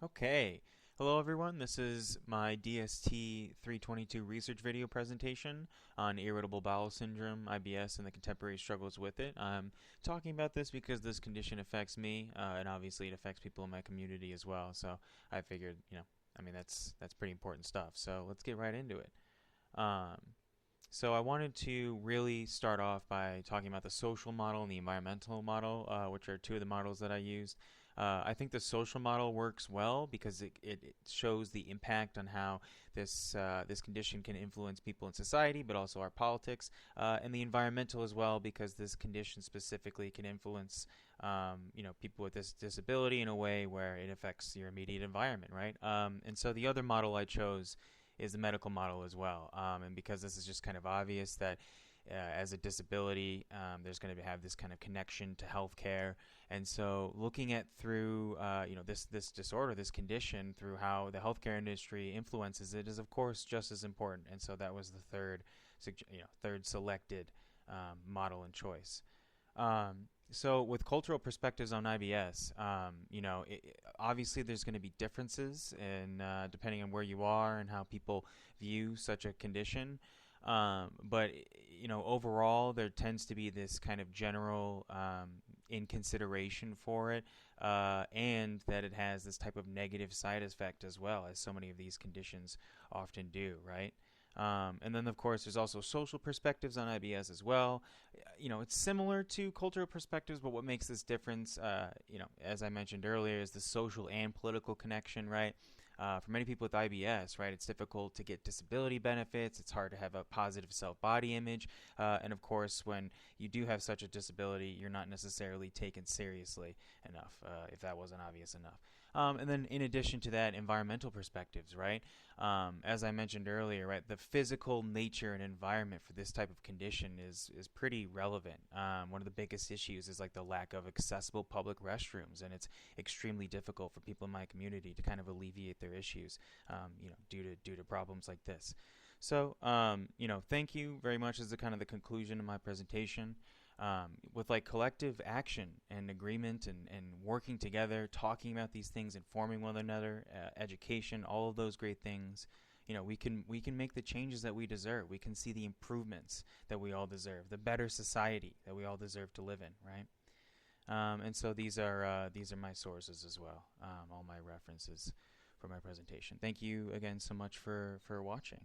Okay. Hello everyone, this is my DST 322 research video presentation on irritable bowel syndrome, IBS, and the contemporary struggles with it. I'm talking about this because this condition affects me, and obviously it affects people in my community as well, so I figured, that's pretty important stuff. So let's get right into it. Um, so I wanted to really start off by talking about the social model and the environmental model, which are two of the models that I used. I think the social model works well because it shows the impact on how this condition can influence people in society, but also our politics, and the environmental as well because this condition specifically can influence people with this disability in a way where it affects your immediate environment, right? And so the other model I chose is the medical model as well. And because this is just kind of obvious that as a disability, there's going to have this kind of connection to healthcare, and so looking at through this disorder, this condition, through how the healthcare industry influences it is of course just as important. And so that was the third selected model and choice. So with cultural perspectives on IBS, obviously there's going to be differences in depending on where you are and how people view such a condition. But overall, there tends to be this kind of general in consideration for it, and that it has this type of negative side effect as well, as so many of these conditions often do, right? And then, of course, there's also social perspectives on IBS as well. It's similar to cultural perspectives, but what makes this difference, as I mentioned earlier, is the social and political connection, right? For many people with IBS, right, it's difficult to get disability benefits. It's hard to have a positive self-body image. And of course, when you do have such a disability, you're not necessarily taken seriously enough, if that wasn't obvious enough. And then in addition to that, environmental perspectives, right? As I mentioned earlier, right, the physical nature and environment for this type of condition is pretty relevant. One of the biggest issues is like the lack of accessible public restrooms, and it's extremely difficult for people in my community to kind of alleviate their issues, due to problems like this. So, thank you very much as the kind of the conclusion of my presentation. With like collective action and agreement and working together, talking about these things, informing one another, education, all of those great things, we can make the changes that we deserve. We can see the improvements that we all deserve, the better society that we all deserve to live in, right? And so these are my sources as well, all my references for my presentation. Thank you again so much for watching.